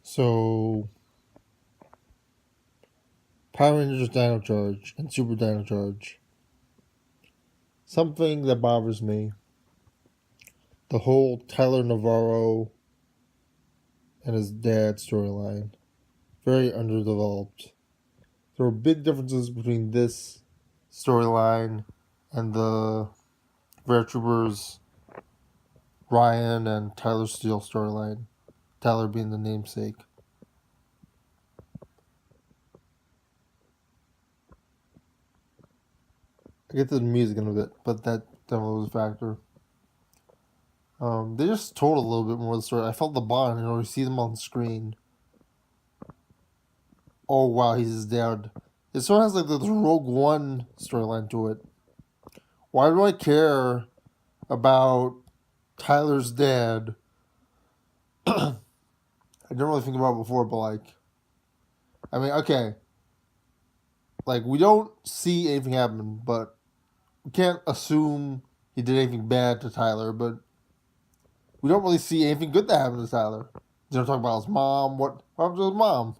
So, Power Rangers Dino Charge and Super Dino Charge. Something that bothers me, the whole Tyler Navarro and his dad storyline. Very underdeveloped. There were big differences between this storyline and the Troopers Ryan and Tyler Steele storyline. Tyler being the namesake. I get to the music in a bit, but that definitely was a factor. They just told a little bit more of the story. I felt the bond, you see them on the screen. Oh wow, he's his dad. It sort of has like this Rogue One storyline to it. Why do I care about Tyler's dad? I didn't really think about it before, but I mean, okay, we don't see anything happen, but we can't assume he did anything bad to Tyler, but we don't really see anything good that happened to Tyler. You know, talk about his mom. What happened to his mom?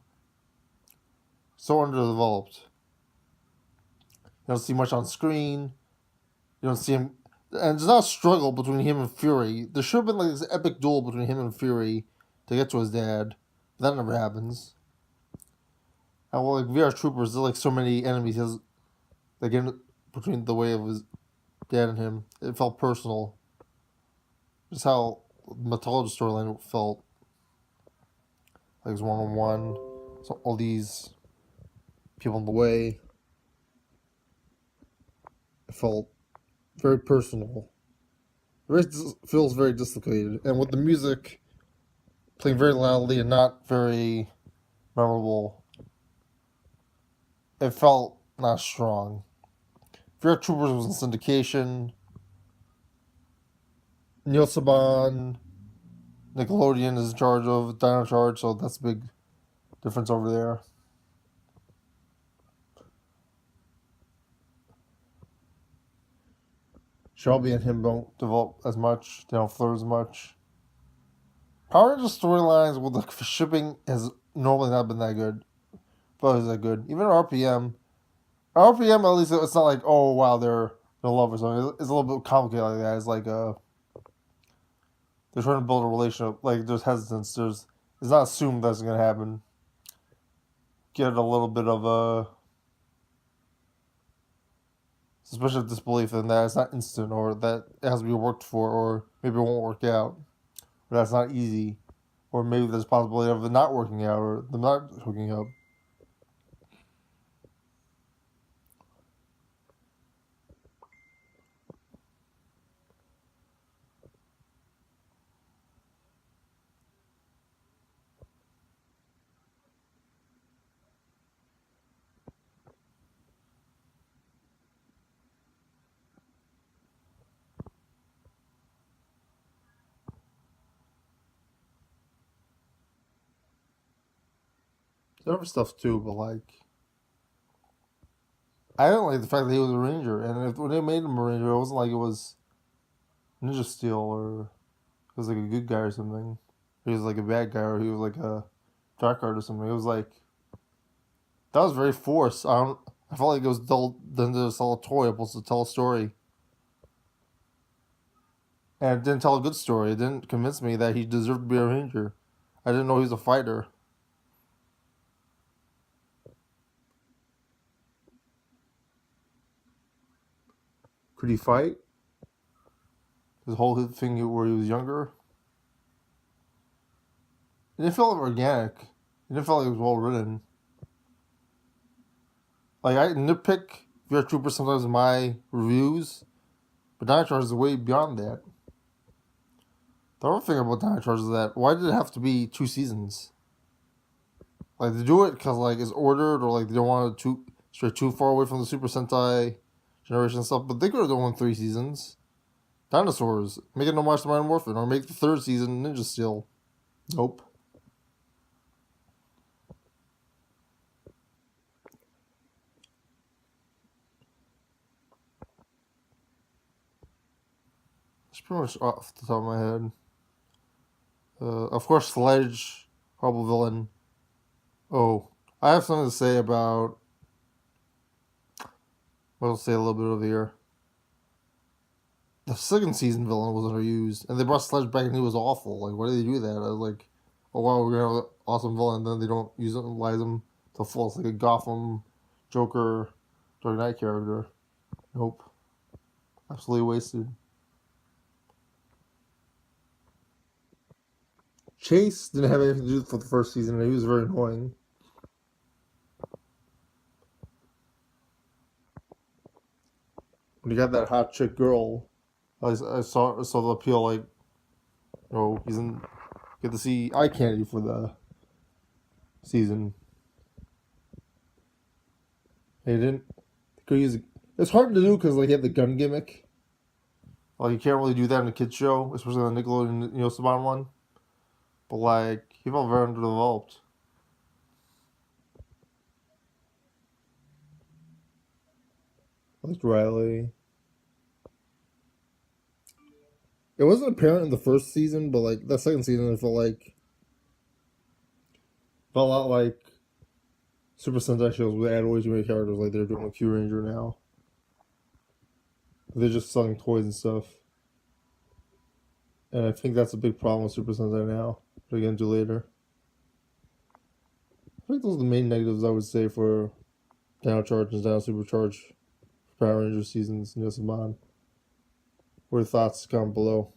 So underdeveloped. You don't see much on screen. You don't see him, and there's not a struggle between him and Fury. There should have been like this epic duel between him and Fury to get to his dad. But that never happens. And well, like VR Troopers, there's like so many enemies. He has like in between the way of his dad and him. It felt personal. Just how the mythology storyline felt. Like it was one on one. So all these people in the way. It felt very personal. It feels very dislocated. And with the music playing very loudly and not very memorable, it felt not strong. Fear Troopers was in syndication. Neil Saban, Nickelodeon is in charge of Dino Charge, so that's a big difference over there. Shelby and him don't develop as much. They don't flirt as much. Power Rangers storylines with the shipping has normally not been that good. But it's that good. Even RPM at least it's not like, oh wow, they're lovers. I mean, it's a little bit complicated like that. It's like they're trying to build a relationship. Like there's hesitance. It's not assumed that's gonna happen. Get a little bit of a suspicion of disbelief in that it's not instant, or that it has to be worked for, or maybe it won't work out, or that's not easy, or maybe there's a possibility of it not working out, or them not hooking up. There's other stuff too, but I don't like the fact that he was a ranger, and when they made him a ranger, it wasn't like it was Ninja Steel or he was like a good guy or something. He was like a bad guy, or he was like a dark art or something. It was like that was very forced. I don't. I felt like it was dull than to sell a toy, opposed to tell a story, and it didn't tell a good story. It didn't convince me that he deserved to be a ranger. I didn't know he was a fighter. Could he fight? His whole thing where he was younger. It didn't feel organic. It didn't feel like it was well written. Like I nitpick VR Trooper sometimes in my reviews, but Dino Charge is way beyond that. The other thing about Dino Charge is that why did it have to be 2 seasons? Like they do it because like it's ordered, or like they don't want to stray too far away from the Super Sentai generation stuff. But they could have done 3 seasons. Dinosaurs, make it No Match to Mighty Morphin, or make the third season Ninja Steel. Nope. It's pretty much off the top of my head. Of course, Sledge horrible villain. Oh, I have something to say about. Well, I'll say a little bit over here. The second season villain was underused, and they brought Sledge back, and he was awful. Like, why did they do that? I was like, oh wow, we're gonna have an awesome villain, then they don't utilize him to full. It's like a Gotham Joker Dark Knight character. Nope, absolutely wasted. Chase didn't have anything to do with the first season, and he was very annoying. When you got that hot chick girl, I saw the appeal. Like, he's in. Get to see eye candy for the season. He didn't. Use, it's hard to do because like he had the gun gimmick. Like you can't really do that in a kids show, especially the Nickelodeon Saban one. But like he felt very underdeveloped. Like Riley. It wasn't apparent in the first season, but like that second season, it felt a lot like Super Sentai shows where they add way too many characters. Like they're doing a Q Ranger now. They're just selling toys and stuff, and I think that's a big problem with Super Sentai now. We'll get into later. I think those are the main negatives I would say for Dino Charge and Dino Supercharge Power Ranger seasons in Yosemon. What are your thoughts? Comment below.